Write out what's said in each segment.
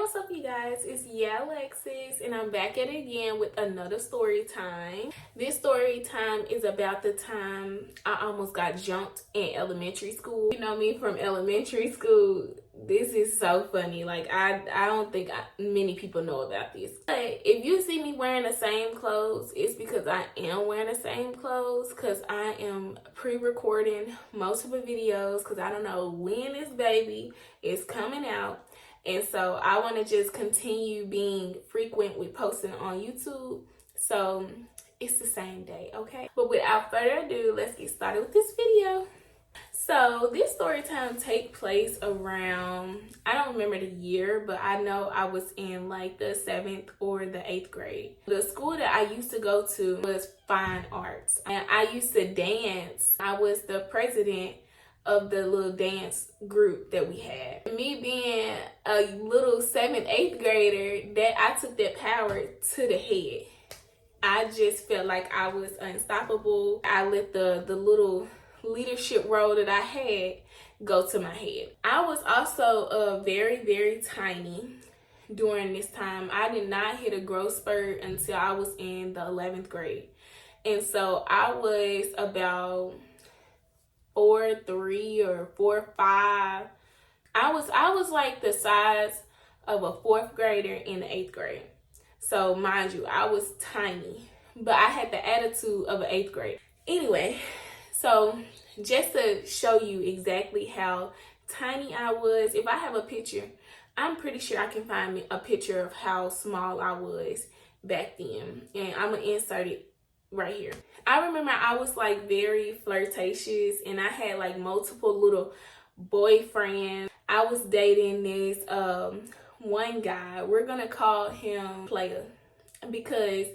What's up, you guys? It's Alexis, and I'm back at it again with another story time. This story time is about the time I almost got jumped in elementary school. You know me from elementary school. This is so funny. Like, I don't think many people know about this. But if you see me wearing the same clothes, it's because I am wearing the same clothes, because I am pre-recording multiple videos, because I don't know when this baby is coming out. And so I want to just continue being frequent with posting on YouTube. So it's the same day, okay? But without further ado, let's get started with this video. So this story time take place around, I don't remember the year, but I know I was in like the 7th or the 8th grade. The school that I used to go to was fine arts, and I used to dance. I was the president of the little dance group that we had. Me being a little 7th, 8th grader, that I took that power to the head. I just felt like I was unstoppable. I let the little leadership role that I had go to my head. I was also very, very tiny during this time. I did not hit a growth spurt until I was in the 11th grade. And so I was about 4'3" or 4'5". I was like the size of a 4th grader in the 8th grade. So mind you, I was tiny, but I had the attitude of an 8th grade. Anyway, so just to show you exactly how tiny I was, if I have a picture, I'm pretty sure I can find me a picture of how small I was back then, and I'm gonna insert it right here. I remember I was like very flirtatious, and I had like multiple little boyfriends. I was dating this one guy. We're gonna call him Player, because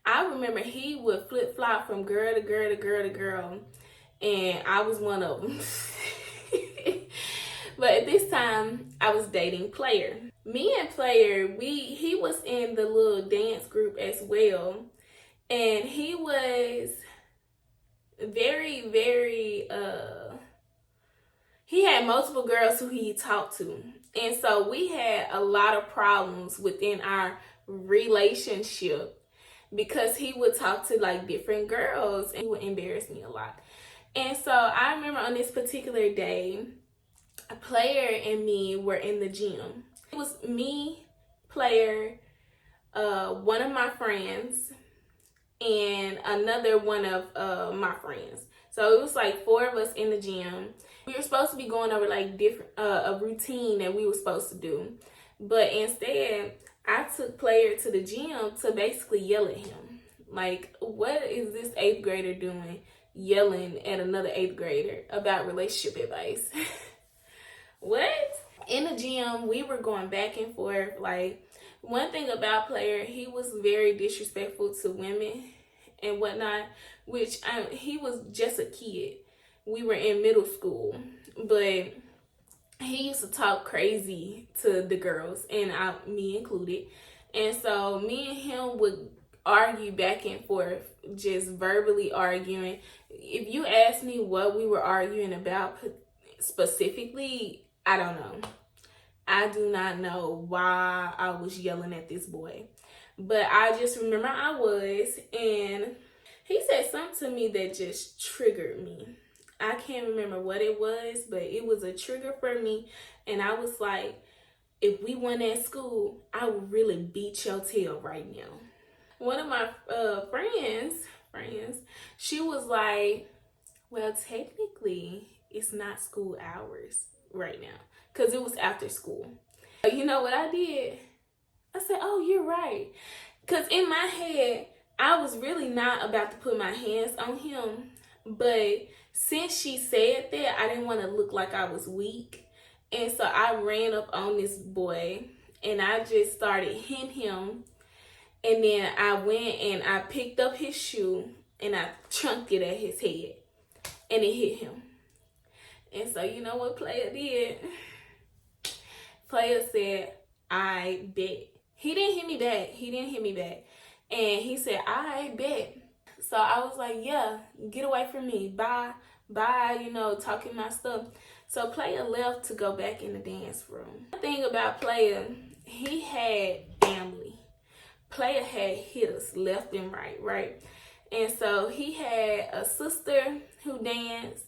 I remember he would flip-flop from girl to girl to girl to girl, and I was one of them. But at this time I was dating Player. Me and Player, he was in the little dance group as well. And he was very, very, he had multiple girls who he talked to. And so we had a lot of problems within our relationship, because he would talk to like different girls and he would embarrass me a lot. And so I remember on this particular day, a Player and me were in the gym. It was me, Player, one of my friends, and another one of my friends. So it was like 4 of us in the gym. We were supposed to be going over like different a routine that we were supposed to do, but instead I took Player to the gym to basically yell at him. Like, what is this 8th grader doing yelling at another 8th grader about relationship advice? What? In the gym, we were going back and forth. Like, one thing about Player, he was very disrespectful to women and whatnot, which he was just a kid. We were in middle school, but he used to talk crazy to the girls, and me included. And so me and him would argue back and forth, just verbally arguing. If you ask me what we were arguing about specifically, I don't know. I do not know why I was yelling at this boy, but I just remember I was, and he said something to me that just triggered me. I can't remember what it was, but it was a trigger for me, and I was like, if we went at school, I would really beat your tail right now. One of my friends, she was like, well, technically, it's not school hours right now, because it was after school. You know what I did? I said, oh, you're right. Because in my head, I was really not about to put my hands on him. But since she said that, I didn't want to look like I was weak. And so I ran up on this boy, and I just started hitting him. And then I went and I picked up his shoe, and I chunked it at his head, and it hit him. And so you know what Player did? Player said, I bet. He didn't hit me back. And he said, I bet. So I was like, yeah, get away from me. Bye, you know, talking my stuff. So Player left to go back in the dance room. The thing about Player, he had family. Player had hitters left and right, right? And so he had a sister who danced.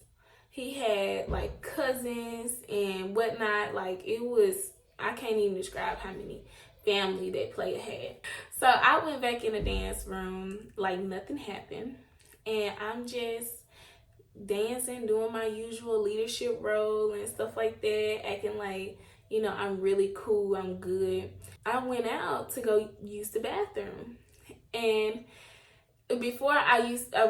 He had like cousins and whatnot. Like it was, I can't even describe how many family that player had. So I went back in the dance room like nothing happened. And I'm just dancing, doing my usual leadership role and stuff like that, acting like, you know, I'm really cool, I'm good. I went out to go use the bathroom. And before I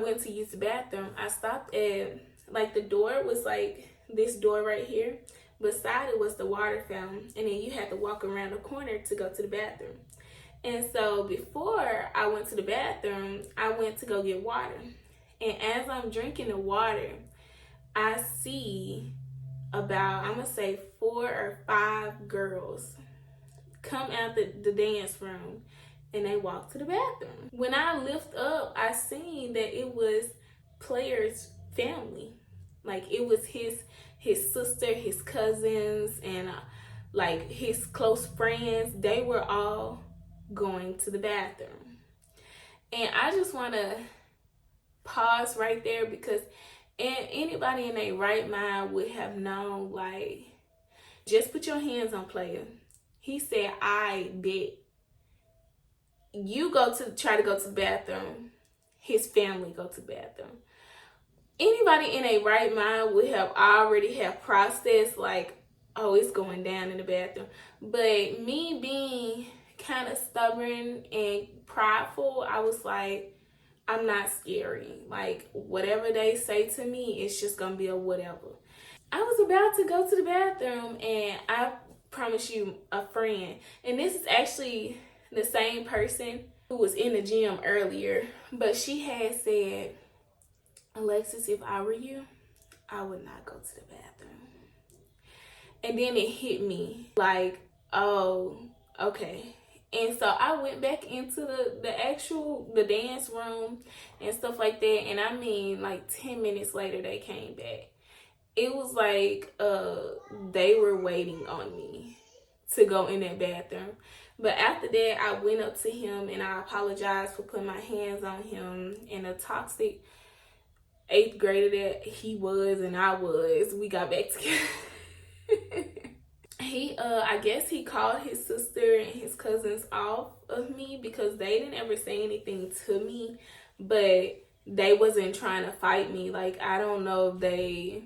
went to use the bathroom, I stopped at, like, the door was like this door right here. Beside it was the water fountain, and then you had to walk around the corner to go to the bathroom. And so before I went to the bathroom, I went to go get water. And as I'm drinking the water, I see about, I'm gonna say 4 or 5 girls come out the dance room, and they walk to the bathroom. When I lift up, I seen that it was player's family. Like it was his sister, his cousins, and like his close friends. They were all going to the bathroom. And I just want to pause right there, because anybody in their right mind would have known, like, just put your hands on player. He said, I bet you try to go to the bathroom, his family go to the bathroom. Anybody in a right mind would have already have processed, like, oh, it's going down in the bathroom. But me being kind of stubborn and prideful, I was like, I'm not scary. Like, whatever they say to me, it's just gonna be a whatever. I was about to go to the bathroom, and I promise you, a friend, and this is actually the same person who was in the gym earlier, but she had said, Alexis, if I were you, I would not go to the bathroom. And then it hit me like, oh, okay. And so I went back into the dance room and stuff like that. And I mean, like 10 minutes later, they came back. It was like they were waiting on me to go in that bathroom. But after that, I went up to him and I apologized for putting my hands on him. And the toxic 8th grader that he was and I was, we got back together. I guess he called his sister and his cousins off of me because they didn't ever say anything to me, but they wasn't trying to fight me. Like, I don't know if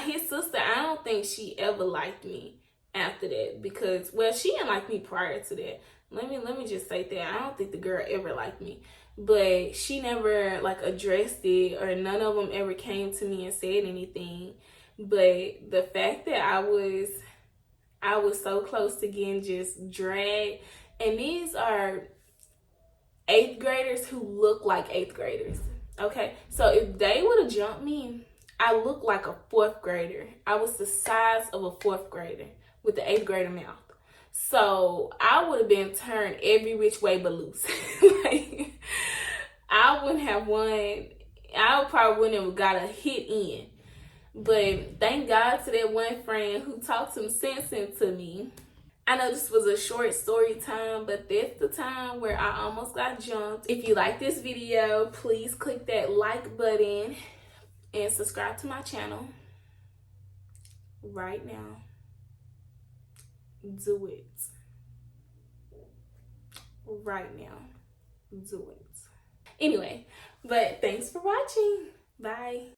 his sister, I don't think she ever liked me after that, because, well, she didn't like me prior to that. Let me just say that. I don't think the girl ever liked me, but she never like addressed it, or none of them ever came to me and said anything. But the fact that I was so close to getting just dragged, and these are 8th graders who look like 8th graders. Okay, so if they would have jumped me, I looked like a 4th grader. I was the size of a 4th grader with the 8th grader mouth. So I would have been turned every which way but loose. Like, I wouldn't have won. I probably wouldn't have got a hit in. But thank God to that one friend who talked some sense into me. I know this was a short story time, but that's the time where I almost got jumped. If you like this video, please click that like button and subscribe to my channel right now. Do it. Right now. Do it. Anyway, but thanks for watching. Bye.